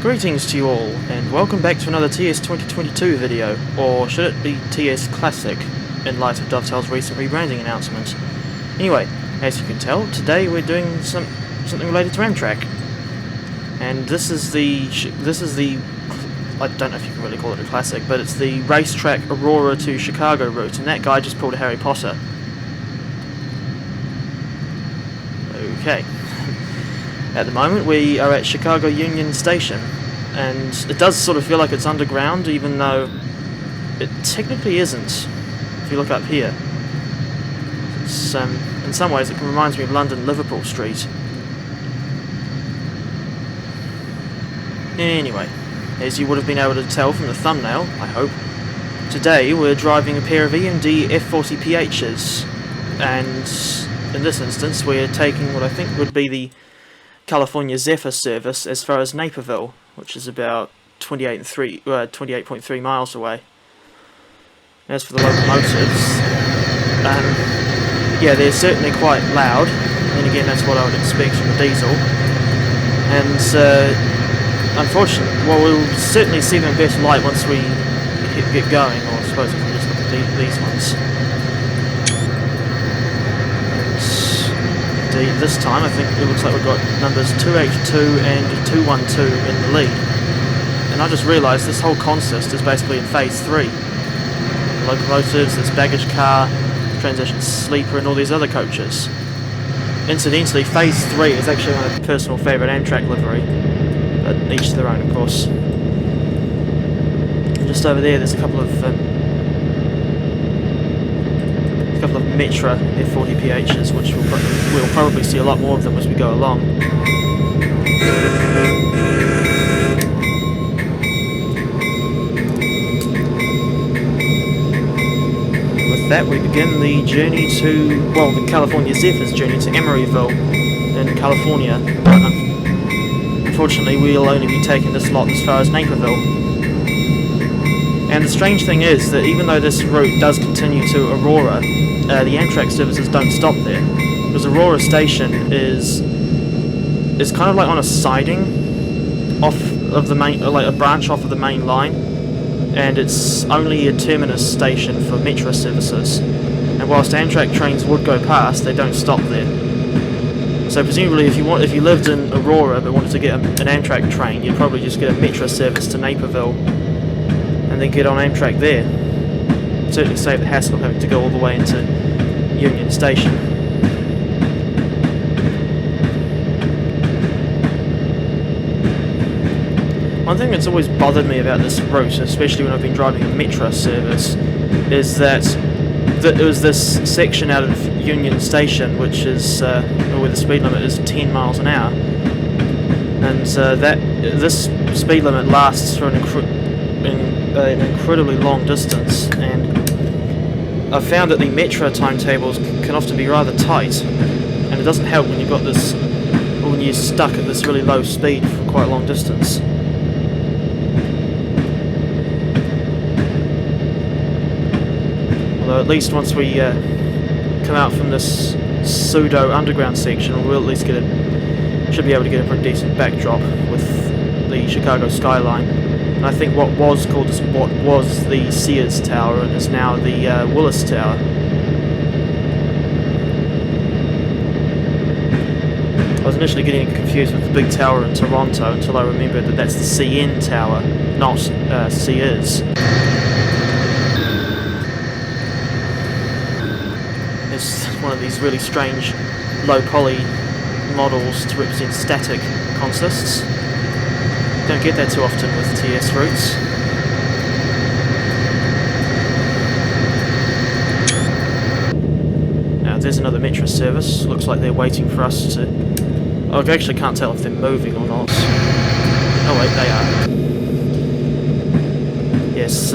Greetings to you all, and welcome back to another TS 2022 video, or should it be TS Classic, in light of Dovetail's recent rebranding announcement. Anyway, as you can tell, today we're doing something related to Amtrak. And this is the, I don't know if you can really call it a classic, but it's the Racetrack Aurora to Chicago route, and that guy just pulled a Harry Potter. Okay. At the moment we are at Chicago Union Station, and it does sort of feel like it's underground, even though it technically isn't, if you look up here. It's, in some ways it reminds me of London Liverpool Street. Anyway, as you would have been able to tell from the thumbnail, I hope, today we're driving a pair of EMD F40PHs, and in this instance we're taking what I think would be the California Zephyr service as far as Naperville, which is about 28.3 miles away. As for the locomotives, yeah, they're certainly quite loud, and again that's what I would expect from a diesel. And unfortunately, well, we'll certainly see them in better light once we get going, or I suppose if we just look at these ones. This time I think it looks like we've got numbers 2H2 and 212 in the lead. And I just realised this whole consist is basically in phase 3. Locomotives, this baggage car, transition sleeper and all these other coaches. Incidentally, phase 3 is actually my personal favourite Amtrak livery, but each to their own of course. And just over there's a couple of Metra F40PHs, which we'll probably see a lot more of them as we go along. With that we begin the journey to, well, the California Zephyr's journey to Emeryville in California. Unfortunately we'll only be taking this lot as far as Naperville. And the strange thing is that even though this route does continue to Aurora, the Amtrak services don't stop there, because Aurora Station is kind of like on a siding off of the main, like a branch off of the main line, and it's only a terminus station for Metra services. And whilst Amtrak trains would go past, they don't stop there. So presumably, if you lived in Aurora but wanted to get an Amtrak train, you'd probably just get a Metra service to Naperville, and then get on Amtrak there. Certainly save the hassle of having to go all the way into Union Station. One thing that's always bothered me about this route, especially when I've been driving a Metra service, is that it was this section out of Union Station, which is where the speed limit is 10 miles an hour, and this speed limit lasts for an incredibly long distance, and I've found that the Metra timetables can often be rather tight, and it doesn't help when you've got this, or when you're stuck at this really low speed for quite a long distance. Although at least once we come out from this pseudo underground section, we'll at least should be able to get a pretty decent backdrop with the Chicago skyline. And I think what was the Sears Tower and is now the Willis Tower. I was initially getting confused with the big tower in Toronto until I remembered that that's the CN Tower, not Sears. It's one of these really strange low poly models to represent static consists. Don't get that too often with TS routes. Now there's another Metra service. Looks like they're waiting for us to... Oh, I actually can't tell if they're moving or not. Oh wait, they are. Yes,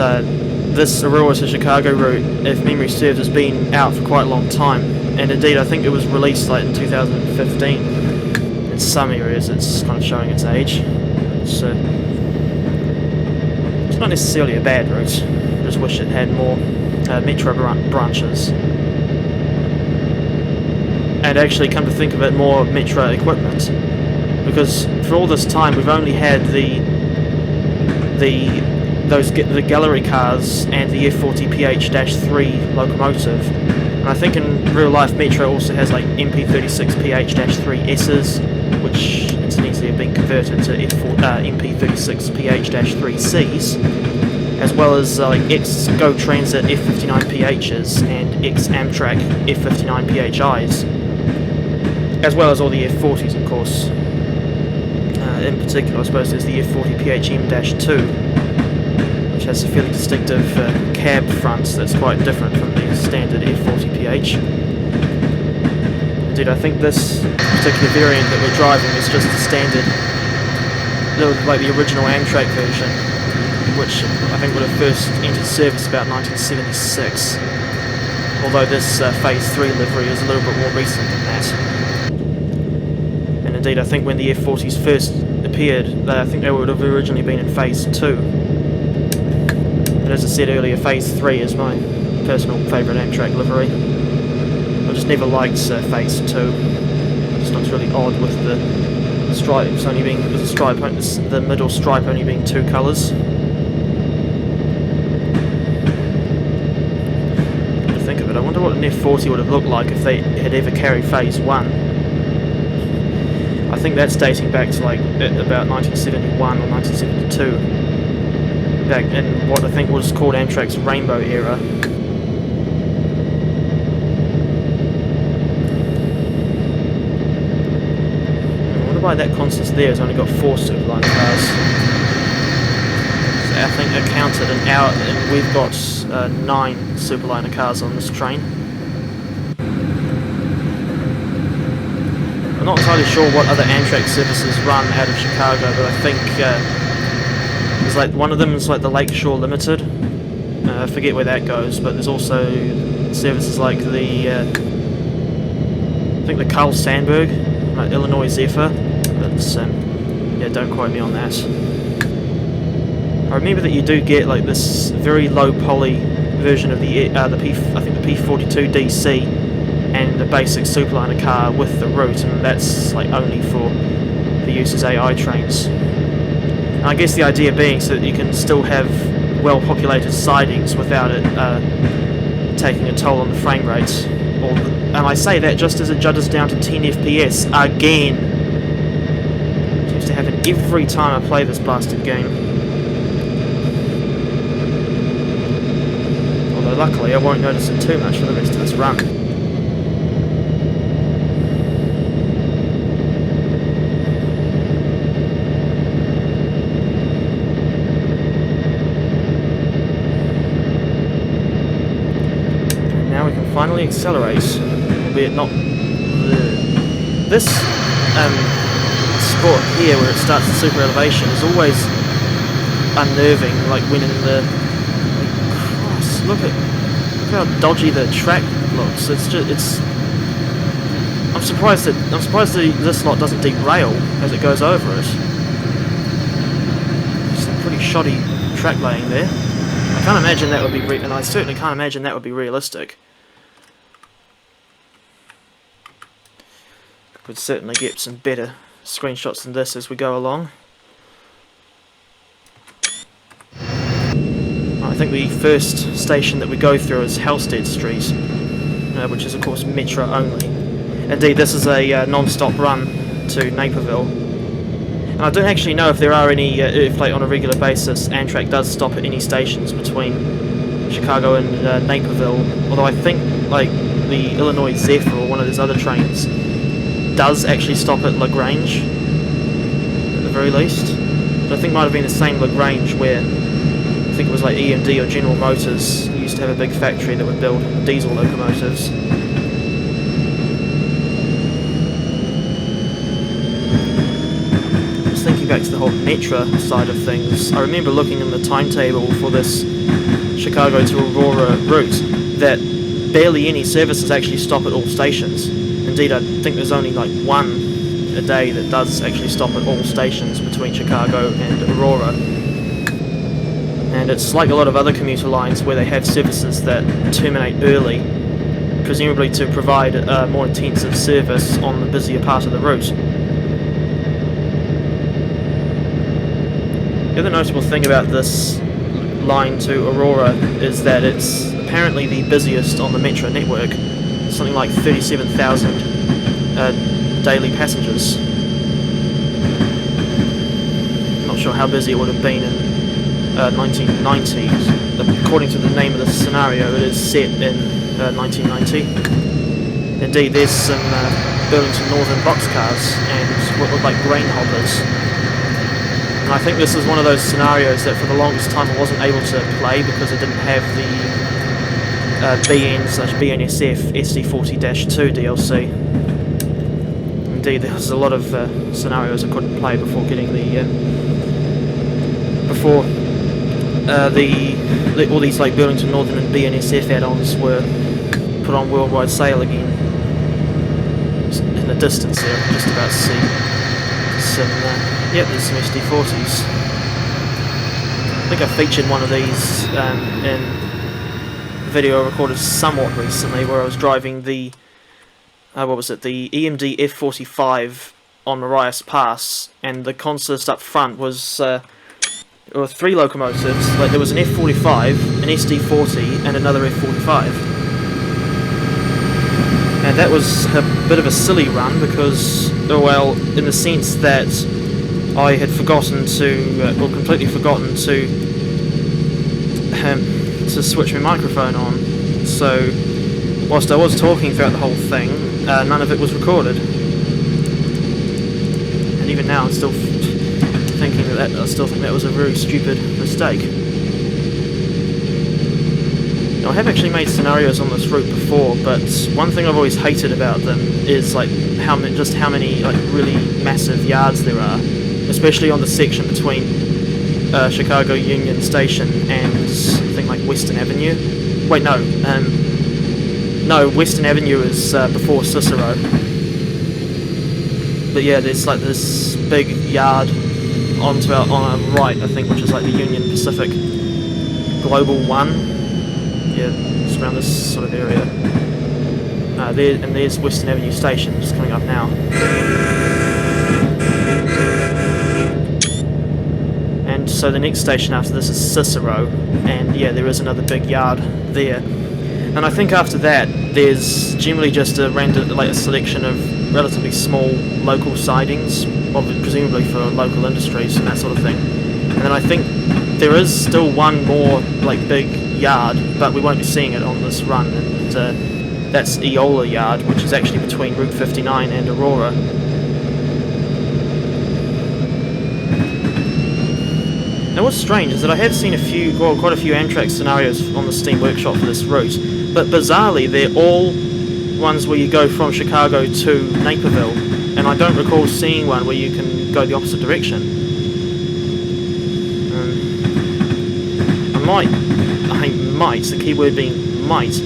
this Aurora to Chicago route, if memory serves, has been out for quite a long time. And indeed, I think it was released like in 2015. In some areas it's kind of showing its age. So it's not necessarily a bad route. I just wish it had more Metra branches. And actually, come to think of it, more Metra equipment. Because for all this time we've only had the the gallery cars and the F40PH-3 locomotive. And I think in real life Metra also has like MP36PH-3s, which incidentally have been converted to MP36PH-3cs, as well as like ex-Go Transit F59PHs and ex-Amtrak F40PH-3s, as well as all the F40s, of course. In particular, I suppose there's the F40PH-2, which has a fairly distinctive cab front that's quite different from the standard F40PH. Indeed, I think this particular variant that we're driving is just the standard, like the original Amtrak version, which I think would have first entered service about 1976, although this Phase 3 livery is a little bit more recent than that. And indeed, I think when the F40s first appeared, I think they would have originally been in Phase 2. But as I said earlier, Phase 3 is my personal favourite Amtrak livery. I just never liked Phase 2. It just looks really odd with the stripes only being, the middle stripe only being two colours. To think of it, I wonder what an F40 would have looked like if they had ever carried Phase 1. I think that's dating back to like about 1971 or 1972, back in what I think was called Amtrak's Rainbow era. I wonder why that consist there has only got 4 Superliner cars. So I think they're counted an hour, and we've got 9 Superliner cars on this train. I'm not entirely sure what other Amtrak services run out of Chicago, but I think there's like one of them is like the Lakeshore Limited. I forget where that goes, but there's also services like the I think the Carl Sandburg, like Illinois Zephyr. But yeah, don't quote me on that. I remember that you do get like this very low poly version of the I think the P42 DC. And a basic Superliner car with the route, and that's like only for use as AI trains. And I guess the idea being so that you can still have well-populated sidings without it taking a toll on the frame rate. And I say that just as it judders down to 10 FPS again. It seems to happen every time I play this blasted game. Although luckily I won't notice it too much for the rest of this run. Finally accelerate, albeit not this spot here where it starts at super elevation is always unnerving, like when in the cross, look at how dodgy the track looks. I'm surprised that this lot doesn't derail as it goes over it. Some pretty shoddy track laying there. I can't imagine that would be and I certainly can't imagine that would be realistic. Could certainly get some better screenshots than this as we go along. I think the first station that we go through is Halstead Street, which is of course Metra only. Indeed, this is a non-stop run to Naperville. And I don't actually know if there are any, if like on a regular basis Amtrak does stop at any stations between Chicago and Naperville, although I think like the Illinois Zephyr or one of those other trains does actually stop at LaGrange, at the very least. But I think it might have been the same LaGrange where, I think it was like EMD or General Motors used to have a big factory that would build diesel locomotives. Just thinking back to the whole Metra side of things, I remember looking in the timetable for this Chicago to Aurora route that barely any services actually stop at all stations. Indeed, I think there's only like one a day that does actually stop at all stations between Chicago and Aurora. And it's like a lot of other commuter lines where they have services that terminate early, presumably to provide a more intensive service on the busier part of the route. The other notable thing about this line to Aurora is that it's apparently the busiest on the Metra network, something like 37,000 daily passengers. Not sure how busy it would have been in 1990s. According to the name of the scenario, it is set in 1990. Indeed, there's some Burlington Northern boxcars and what look like grain hoppers. And I think this is one of those scenarios that for the longest time I wasn't able to play because I didn't have the BN/BNSF SD40-2 DLC. Indeed, there was a lot of scenarios I couldn't play before getting the all these like Burlington Northern and BNSF add-ons were put on worldwide sale again. In the distance there, I can just about see some. Yep, there's some SD40s. I think I featured one of these in a video I recorded somewhat recently, where I was driving the what was it? The EMD F40 on Marias Pass, and the consist up front was. There were 3 locomotives. Like there was an F45, an SD40, and another F45. And that was a bit of a silly run because, well, in the sense that I had forgotten to, or completely forgotten to switch my microphone on. So, whilst I was talking throughout the whole thing, none of it was recorded. And even now, I'm still thinking that I still think that was a very stupid mistake. Now, I have actually made scenarios on this route before, but one thing I've always hated about them is like how many like really massive yards there are, especially on the section between Chicago Union Station and I think like Western Avenue. Wait, no, Western Avenue is before Cicero. But yeah, there's like this big yard on our right, I think, which is like the Union Pacific Global 1. Yeah, it's around this sort of area. And there's Western Avenue Station, just coming up now. And so the next station after this is Cicero, and yeah, there is another big yard there. And I think after that, there's generally just a selection of relatively small local sidings, presumably for local industries and that sort of thing. And then I think there is still one more like big yard, but we won't be seeing it on this run, and that's Eola Yard, which is actually between Route 59 and Aurora. Now what's strange is that I have seen quite a few Amtrak scenarios on the Steam Workshop for this route, but bizarrely they're all ones where you go from Chicago to Naperville, and I don't recall seeing one where you can go the opposite direction. I might, the keyword being might,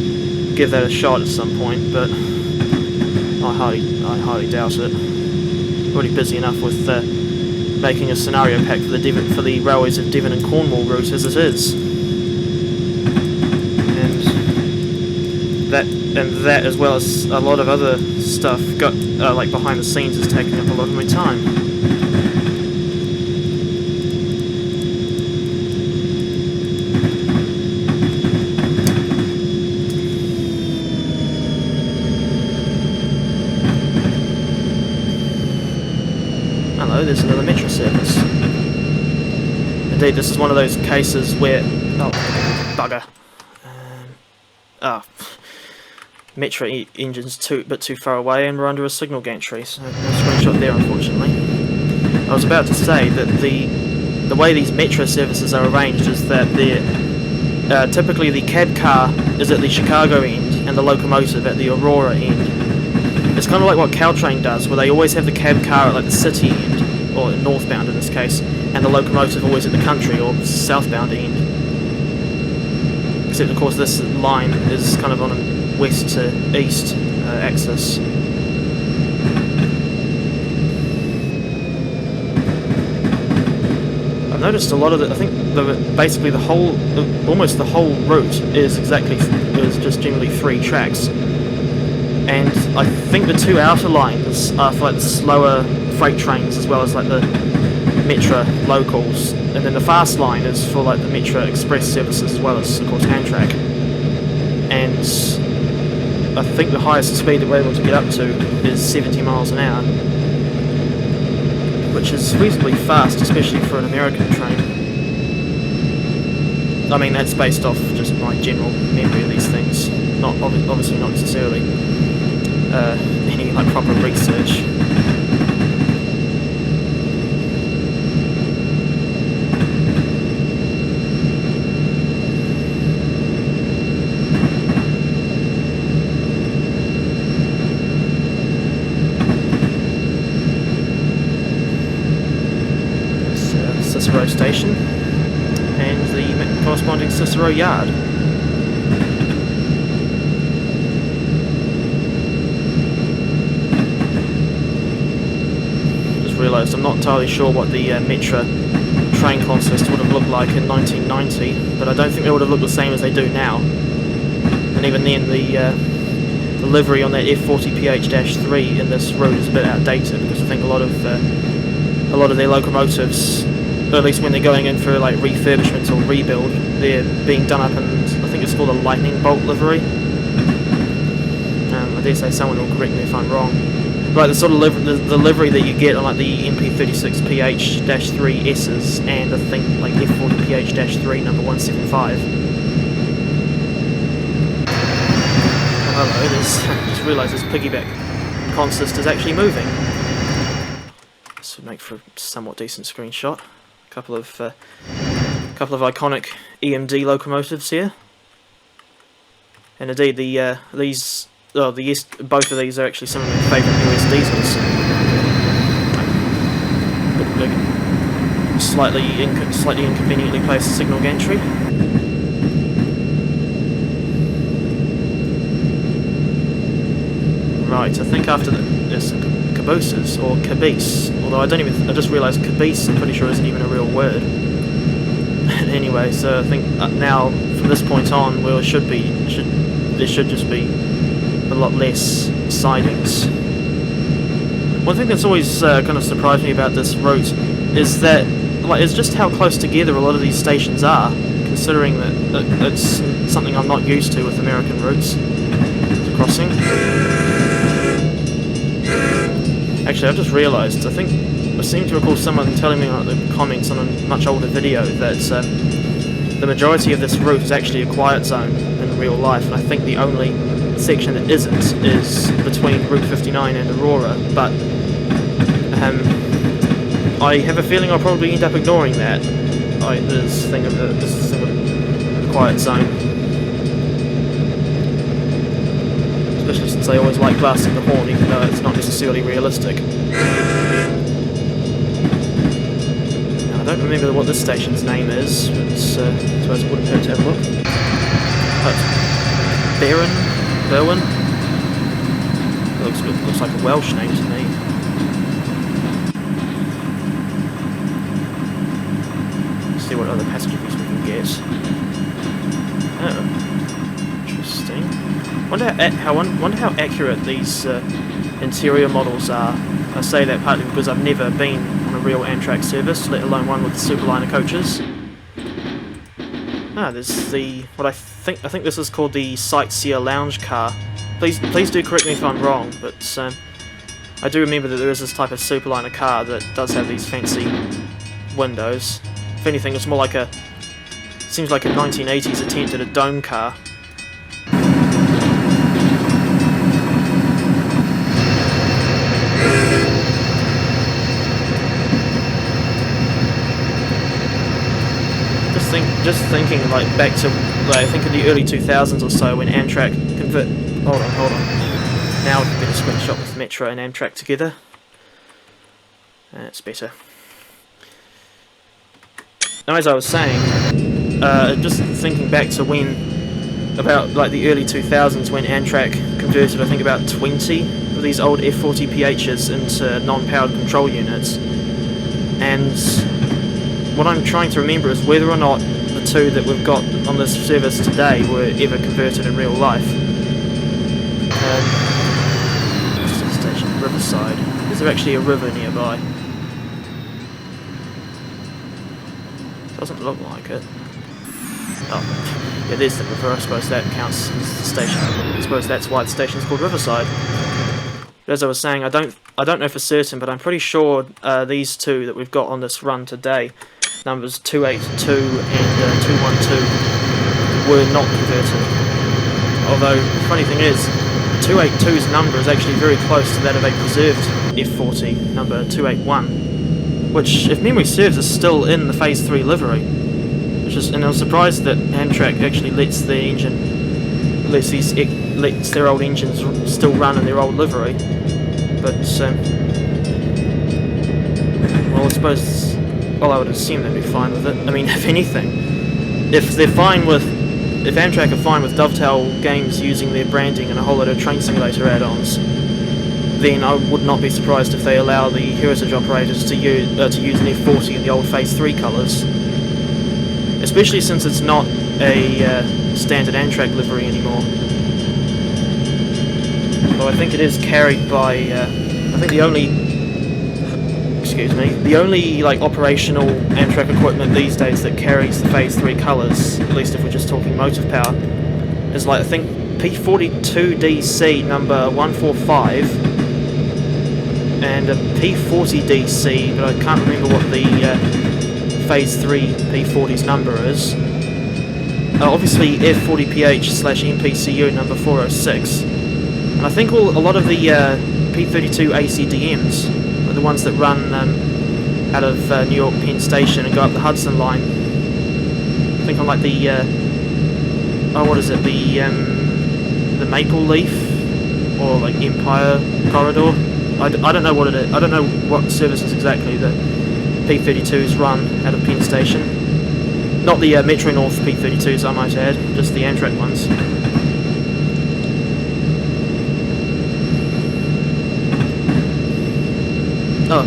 give that a shot at some point, but I highly doubt it. I'm already busy enough with making a scenario pack for the railways of Devon and Cornwall route as it is, and that as well as a lot of other stuff like behind the scenes is taking up a lot of my time. Hello, there's another Metra service. Indeed, this is one of those cases where... oh, bugger. Metra engine's a bit too far away, and we're under a signal gantry, so no screenshot there, unfortunately. I was about to say that the way these Metra services are arranged is that they're typically the cab car is at the Chicago end and the locomotive at the Aurora end. It's kind of like what Caltrain does, where they always have the cab car at like the city end, or northbound in this case, and the locomotive always at the country or southbound end. Except of course this line is kind of on a west to east axis. I've noticed a lot of I think basically almost the whole route is just generally 3 tracks, and I think the 2 outer lines are for like the slower freight trains as well as like the Metra locals, and then the fast line is for like the Metra Express services as well as, of course, Amtrak. And I think the highest speed that we're able to get up to is 70 miles an hour, which is reasonably fast, especially for an American train. I mean, that's based off just my general memory of these things, not obviously not necessarily any like proper research. Cicero Station and the corresponding Cicero Yard. Just realised I'm not entirely sure what the Metra train consist would have looked like in 1990, but I don't think they would have looked the same as they do now. And even then, the livery on that F40PH-3 in this route is a bit outdated, because I think a lot of their locomotives, or at least when they're going in for like refurbishment or rebuild, they're being done up in, I think it's called a lightning bolt livery. I dare say someone will correct me if I'm wrong. Like the sort of the livery that you get on like the MP36PH-3s and I think like F40PH-3 number 175. Oh, hello, just realised this piggyback consist is actually moving. This would make for a somewhat decent screenshot. Couple of iconic EMD locomotives here, and indeed both of these are actually some of my favourite US diesels. Slightly inconveniently placed signal gantry. Right, I think after there's cabooses or caboose, although I just realised caboose I'm pretty sure isn't even a real word. Anyway, so I think now from this point on there should just be a lot less sidings. One thing that's always kind of surprised me about this route is that it's just how close together a lot of these stations are, considering that it's something I'm not used to with American routes. It's a crossing. Actually, I've just realised, I seem to recall someone telling me in the comments on a much older video that the majority of this route is actually a quiet zone in real life, and I think the only section that isn't is between Route 59 and Aurora, but I have a feeling I'll probably end up ignoring that, this thing of the quiet zone. Especially since I always like blasting the horn, even though it's not necessarily realistic. Now, I don't remember what this station's name is, but I suppose it wouldn't hurt to have a look. Berwyn? Looks like a Welsh name to me. Let's see what other passageries we can get. Oh. Interesting. Wonder how accurate these interior models are. I say that partly because I've never been on a real Amtrak service, let alone one with Superliner coaches. There's the I think this is called the Sightseer Lounge car. Please do correct me if I'm wrong, but I do remember that there is this type of Superliner car that does have these fancy windows. If anything, it's more like seems like a 1980s attempt at a dome car. Just thinking back to I think in the early 2000s or so when Amtrak hold on. Now we can get a screenshot with Metra and Amtrak together. That's better. Now, as I was saying, just thinking back to about the early 2000s when Amtrak converted I think about 20 of these old F40PHs into non-powered control units, and what I'm trying to remember is whether or not the two that we've got on this service today were ever converted in real life. Station Riverside. Is there actually a river nearby? Doesn't look like it. Oh, yeah, there's the river. I suppose that counts as the station. I suppose that's why the station's called Riverside. But as I was saying, I don't know for certain, but I'm pretty sure these two that we've got on this run today, numbers 282 and 212, were not converted. Although, the funny thing is, 282's number is actually very close to that of a preserved F40, number 281, which, if memory serves, is still in the Phase 3 livery. And I was surprised that Amtrak actually lets their old engines still run in their old livery. But well, I suppose, well, I would assume they'd be fine with it. I mean, if anything, if Amtrak are fine with Dovetail Games using their branding and a whole lot of train simulator add-ons, then I would not be surprised if they allow the Heritage operators to use an F40 in the old Phase 3 colours. Especially since it's not a standard Amtrak livery anymore. Well, I think it is carried by, I think the only like operational Amtrak equipment these days that carries the Phase 3 colours, at least if we're just talking motive power, is like, I think P42DC number 145 and a P40DC, but I can't remember what the Phase 3 P40's number is. Obviously F40PH/MPCU number 406. And I think a lot of the P32 ACDMs are the ones that run out of New York Penn Station and go up the Hudson line. I think on like the what is it, the Maple Leaf or like Empire Corridor. I don't know what it is. I don't know what services exactly the P32s run out of Penn Station. Not the Metro North P32s, I might add, just the Amtrak ones. Oh,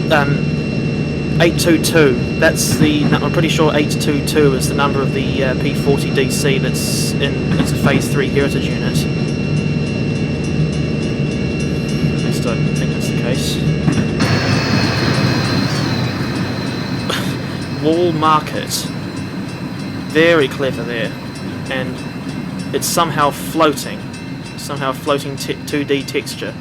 822. That's the. I'm pretty sure 822 is the number of the P40DC that's in. It's a Phase 3 Heritage unit. At least I think that's the case. Wall market. Very clever there. And it's somehow floating. 2D texture.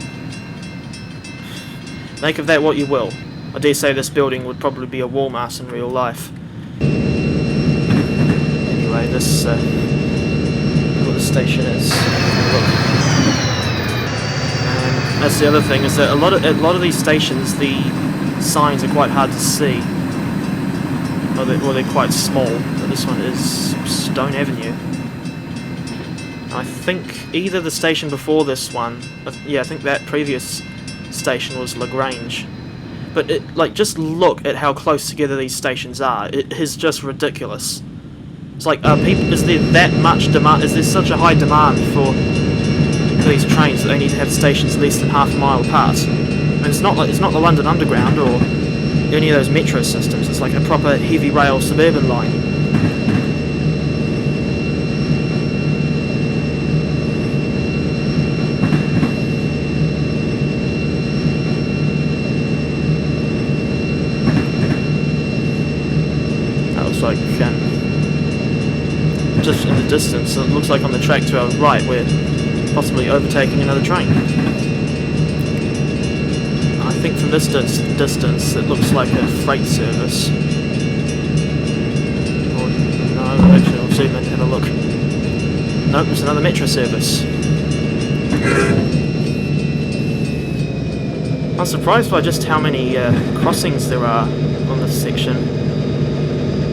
Make of that what you will. I dare say this building would probably be a Walmart in real life. Anyway, this what the station is. Look. And that's the other thing, is that a lot of these stations, the signs are quite hard to see. Well, they're quite small, but this one is Stone Avenue. I think either the station before this one, yeah, I think that previous station was LaGrange. But just look at how close together these stations are. It is just ridiculous. It's like, is there that much demand? Is there such a high demand for these trains that they need to have stations less than half a mile apart? And it's not the London Underground or any of those metro systems. It's like a proper heavy rail suburban line. That looks like just in the distance. It looks like on the track to our right we're possibly overtaking another train. I think from this distance it looks like a freight service. Or, no, actually I'll zoom in and have a look. Nope, it's another Metra service. I'm surprised by just how many crossings there are on this section.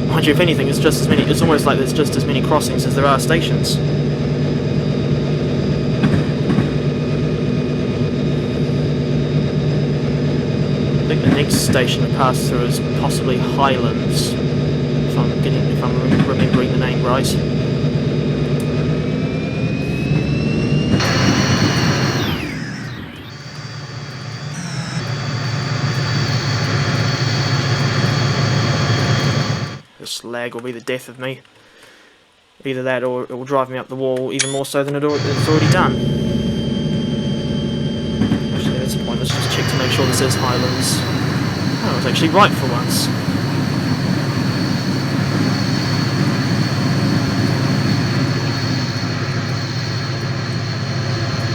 Mind you, if anything, it's just as many. It's almost like there's just as many crossings as there are stations. I think the next station to pass through is possibly Highlands, if I'm remembering the name right. This lag will be the death of me. Either that or it will drive me up the wall even more so than it's already done. Actually, that's the point. Let's just check to make sure this is Highlands. Oh, I was actually right for once.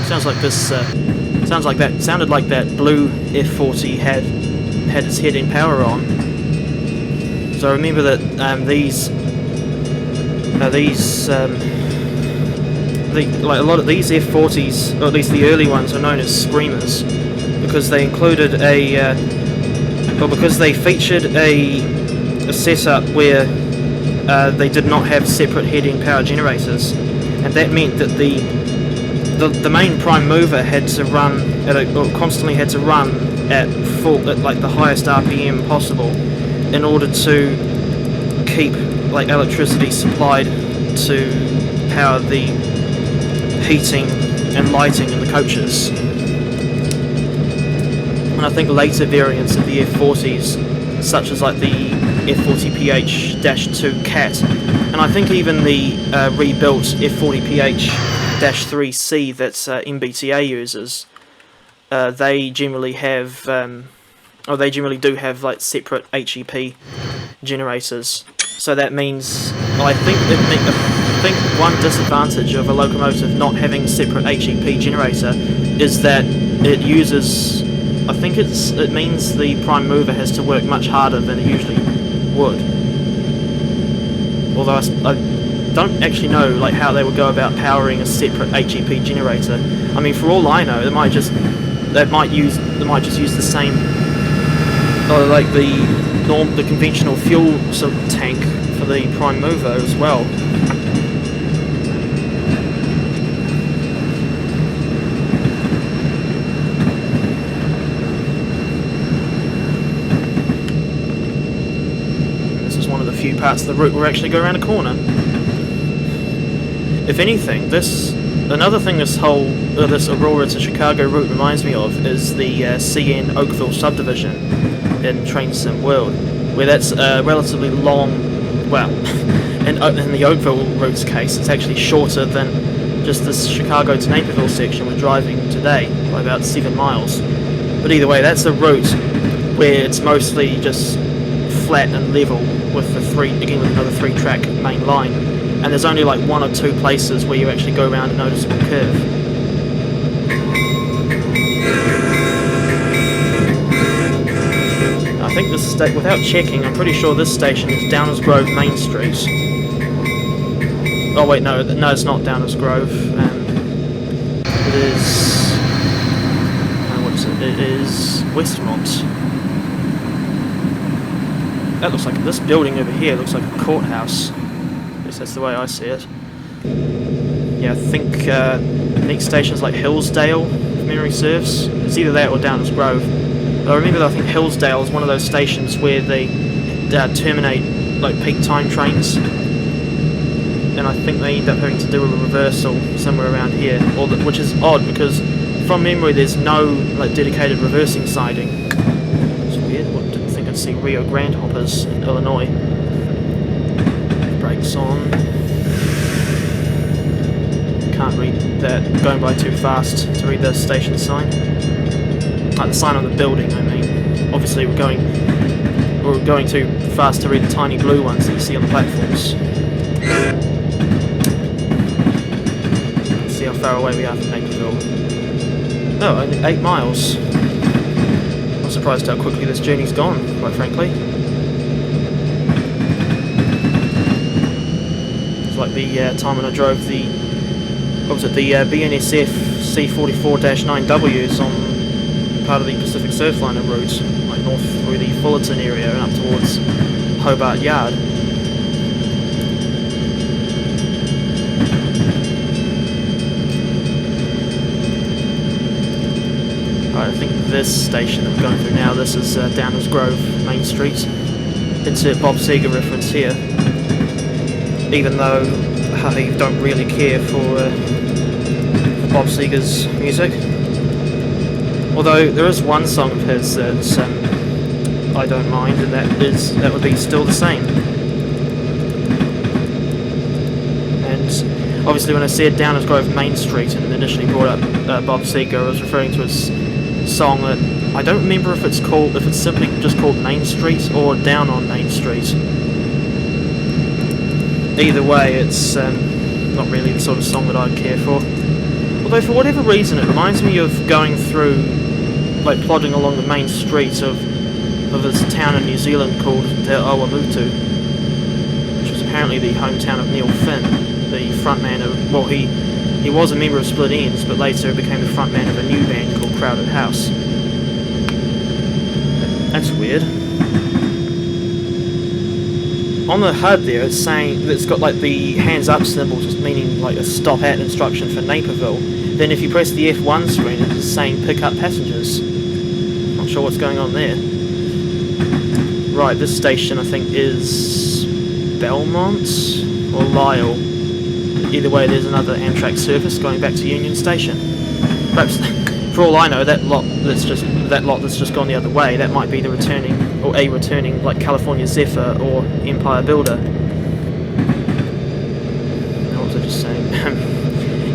Sounds like this. Sounded like that blue F40 had its head-end power on. So I remember that like a lot of these F40s, or at least the early ones, are known as screamers because they included because they featured a setup where they did not have separate head-end power generators, and that meant that the main prime mover had to run constantly had to run at like the highest RPM possible in order to keep like electricity supplied to power the heating and lighting in the coaches. And I think later variants of the F40s, such as like the F40PH-2 CAT, and I think even the rebuilt F40PH-3C that MBTA uses, they generally have, or they generally do have like separate HEP generators. So that means, I think one disadvantage of a locomotive not having a separate HEP generator is that it uses, it means the prime mover has to work much harder than it usually would. Although I don't actually know like how they would go about powering a separate HEP generator. I mean, for all I know, they might just use the same, or like the conventional fuel sort of tank for the prime mover as well. This is one of the few parts of the route where we actually go around a corner. If anything, another thing this Aurora to Chicago route reminds me of is the CN Oakville subdivision in Train Sim World, where that's a relatively long, well, in the Oakville route's case, it's actually shorter than just this Chicago to Naperville section we're driving today, by about 7 miles. But either way, that's a route where it's mostly just flat and level with another 3-track main line. And there's only like 1 or 2 places where you actually go around a noticeable curve. I think this without checking, I'm pretty sure this station is Downers Grove Main Street. Oh wait, no, it's not Downers Grove. It is. What is it? It is Westmont. That looks like this building over here looks like a courthouse. That's the way I see it. Yeah, I think the next station is like Hillsdale, if memory serves. It's either that or Downers Grove. But I remember that I think Hillsdale is one of those stations where they terminate like peak time trains, and I think they end up having to do a reversal somewhere around here, which is odd because from memory there's no like dedicated reversing siding. It's weird. I didn't think I'd see Rio Grande hoppers in Illinois. Brakes on. Can't read that, going by too fast to read the station sign. Like the sign on the building, I mean. Obviously we're going too fast to read the tiny blue ones that you see on the platforms. Let's see how far away we are from Naperville. Oh, only 8 miles. I'm surprised how quickly this journey's gone, quite frankly. Like the time when I drove the BNSF C44-9Ws on part of the Pacific Surfliner route, like north through the Fullerton area and up towards Hobart Yard. Alright, I think this station that we're going through now, this is Downers Grove Main Street. Insert Bob Seger reference here. Even though I don't really care for Bob Seger's music. Although there is one song of his that I don't mind, and that would be Still the Same. And obviously when I said Downers Grove Main Street and initially brought up Bob Seger, I was referring to his song that I don't remember if it's simply just called Main Street or Down on Main Street. Either way, it's not really the sort of song that I'd care for. Although for whatever reason it reminds me of going through, like plodding along the main streets of this town in New Zealand called Te Awamutu, which was apparently the hometown of Neil Finn, the frontman of, well, he was a member of Split Enz, but later became the frontman of a new band called Crowded House. That's weird. On the HUD there, it's saying that it's got like the hands up symbol, just meaning like a stop at instruction for Naperville. Then if you press the F1 screen, it's saying pick up passengers. Not sure what's going on there. Right, this station I think is Belmont or Lyle. Either way, there's another Amtrak service going back to Union Station. Perhaps, for all I know, that lot that's just gone the other way, that might be the returning, or a returning, like California Zephyr or Empire Builder. What was I just saying?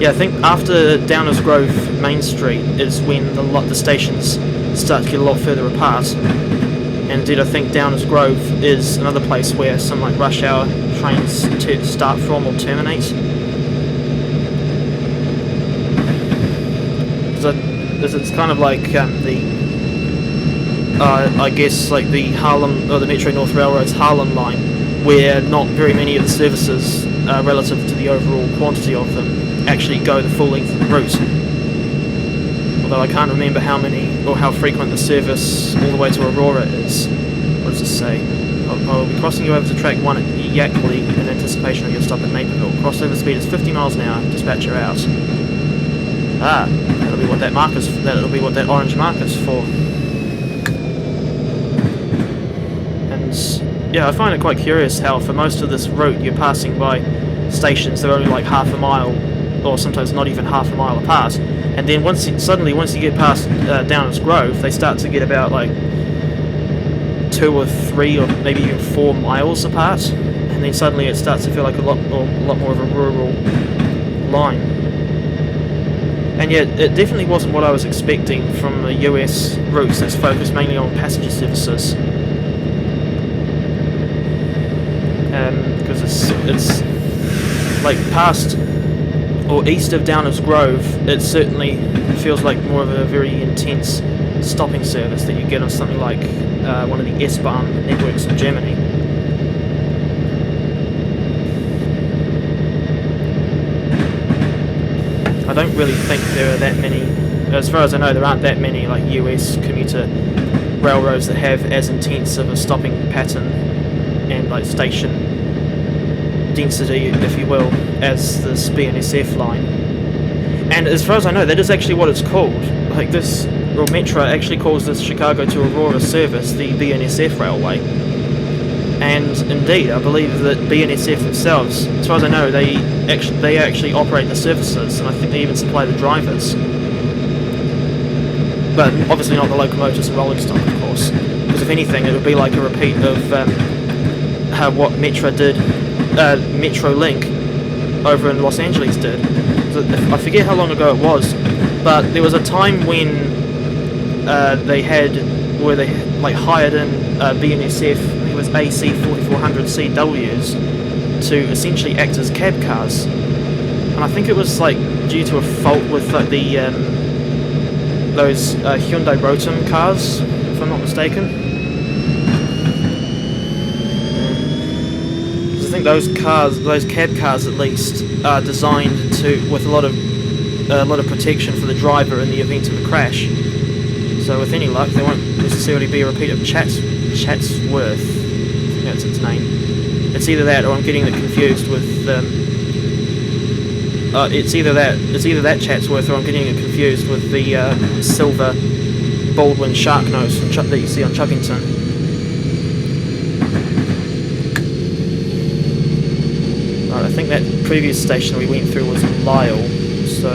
Yeah, I think after Downers Grove Main Street is when the stations start to get a lot further apart. And indeed, I think Downers Grove is another place where some like rush hour trains start from or terminate. Because it's kind of like I guess like the Harlem or the Metro North Railroad's Harlem line, where not very many of the services, relative to the overall quantity of them, actually go the full length of the route. Although I can't remember how many or how frequent the service all the way to Aurora is. What does this say? I'll be crossing you over to track 1 at Yackley in anticipation of your stop at Naperville. Crossover speed is 50 miles an hour. Dispatcher out. Ah, that'll be what that marker's. That'll be what that orange marker's for. And yeah, I find it quite curious how for most of this route you're passing by stations that are only like half a mile, or sometimes not even half a mile apart. And then once you get past Downers Grove, they start to get about like 2 or 3 or maybe even 4 miles apart, and then suddenly it starts to feel like a lot more of a rural line. And yet, it definitely wasn't what I was expecting from the US routes that's focused mainly on passenger services. Because it's like past or east of Downers Grove, it certainly feels like more of a very intense stopping service that you get on something like one of the S-Bahn networks in Germany. I don't really think there are that many, as far as I know, there aren't that many like US commuter railroads that have as intense of a stopping pattern and like station density, if you will, as this BNSF line. And as far as I know, that is actually what it's called. Like this, well, Metra actually calls this Chicago to Aurora service the BNSF railway. And indeed, I believe that BNSF themselves, as far as I know, they actually operate the services, and I think they even supply the drivers. But obviously not the locomotives and rolling stock, of course. Because if anything, it would be like a repeat of what Metra did, Metrolink over in Los Angeles did. I forget how long ago it was, but there was a time when they like hired in BNSF, I think it was AC 4400 CWs, to essentially act as cab cars. And I think it was like due to a fault with like the those Hyundai Rotem cars, if I'm not mistaken. I think those cab cars at least, are designed with a lot of protection for the driver in the event of a crash. So with any luck, there won't necessarily be a repeat of Chatsworth. I think that's its name. It's either that, or I'm getting it confused with. It's either that Chatsworth, or I'm getting it confused with the silver Baldwin shark nose that you see on Chuckington. Right, I think that previous station we went through was Lyle, so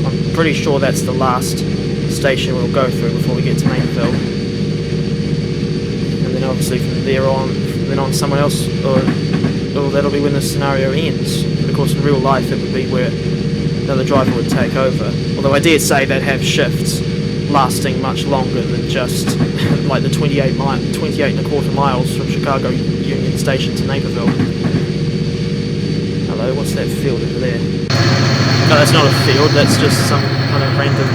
I'm pretty sure that's the last station we'll go through before we get to Naperville. And then obviously from then on someone else, or that'll be when the scenario ends. But of course in real life it would be where another driver would take over. Although I dare say they'd have shifts lasting much longer than just like the 28 and a quarter miles from Chicago Union Station to Naperville. Hello, what's that field over there? No, that's not a field, that's just some kind of random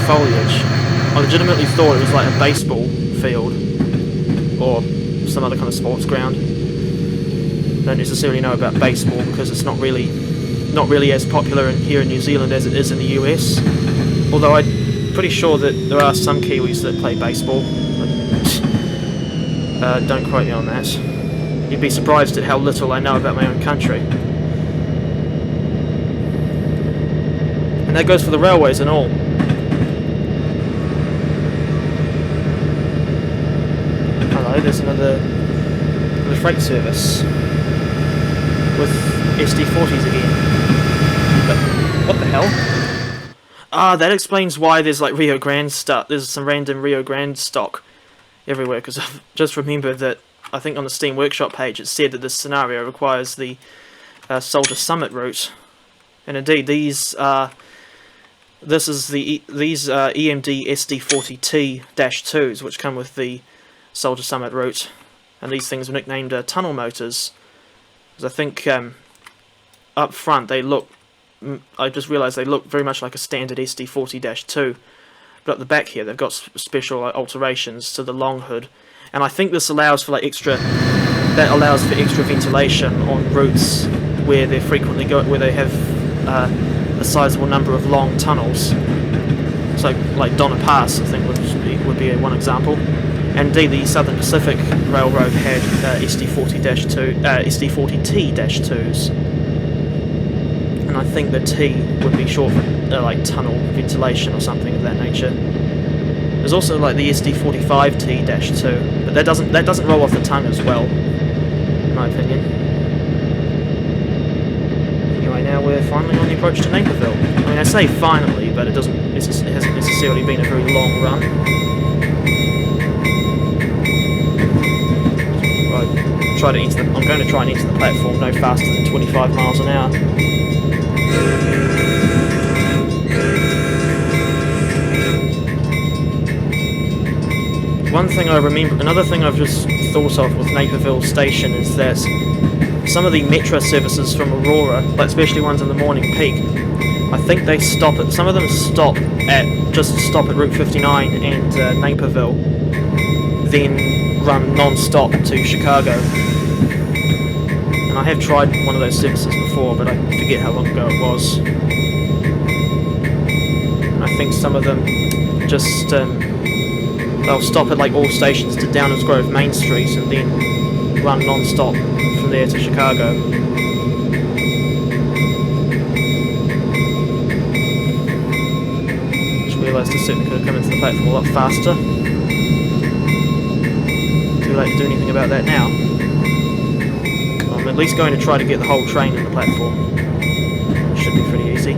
foliage. I legitimately thought it was like a baseball field, or some other kind of sports ground. Don't necessarily know about baseball because it's not really as popular here in New Zealand as it is in the US. Although I'm pretty sure that there are some Kiwis that play baseball. Don't quote me on that. You'd be surprised at how little I know about my own country. And that goes for the railways and all. Hello, there's another freight service with SD40s again. But what the hell? Ah, that explains why there's like Rio Grande stuff. There's some random Rio Grande stock everywhere, because I've just remembered that I think on the Steam Workshop page it said that this scenario requires the Soldier Summit route, and indeed these EMD SD40T-2s, which come with the Soldier Summit route, and these things were nicknamed tunnel motors, because I think up front they look. I just realised they look very much like a standard SD40-2, but at the back here they've got special alterations to the long hood, and I think this allows for like extra ventilation on routes where they frequently go, where they have a sizable number of long tunnels. So like Donna Pass, I think would be one example. And indeed, the Southern Pacific Railroad had SD40T-2s. And I think the T would be short for like tunnel ventilation or something of that nature. There's also like the SD45T-2, but that doesn't roll off the tongue as well, in my opinion. Anyway, now we're finally on the approach to Naperville. I mean, I say finally, but it hasn't necessarily been a very long run. I'm going to try and enter the platform no faster than 25 miles an hour. Another thing I've just thought of with Naperville Station is that some of the Metra services from Aurora, like especially ones in the morning peak, I think they stop at, some of them stop at Route 59 and Naperville, then run non-stop to Chicago. And I have tried one of those services before, but I forget how long ago it was. And I think some of them just they'll stop at like all stations to Downers Grove Main Street and then run non-stop from there to Chicago. Just realised I certainly could have come into the platform a lot faster. Too late to do anything about that now. Well, I'm at least going to try to get the whole train in the platform. It should be pretty easy.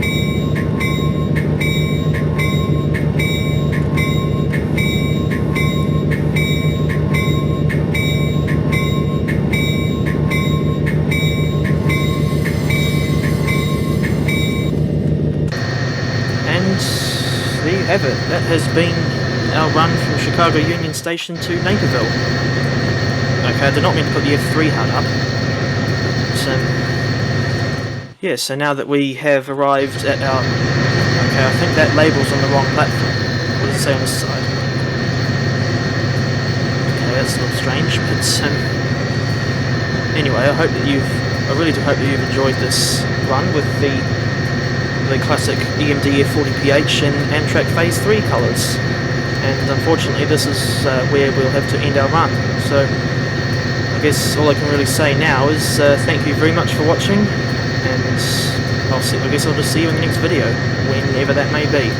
There you have it. That has been our run from Chicago Union Station to Naperville. Okay, I did not mean to put the F3 HUD up. But, yeah, so now that we have arrived at our... Okay, I think that label's on the wrong platform. What does it say on this side? Okay, that's a little strange, but anyway, I really do hope that you've enjoyed this run with the classic EMD F40PH and Amtrak Phase 3 colours. And unfortunately this is where we'll have to end our run. So I guess all I can really say now is thank you very much for watching, and I guess I'll just see you in the next video, whenever that may be.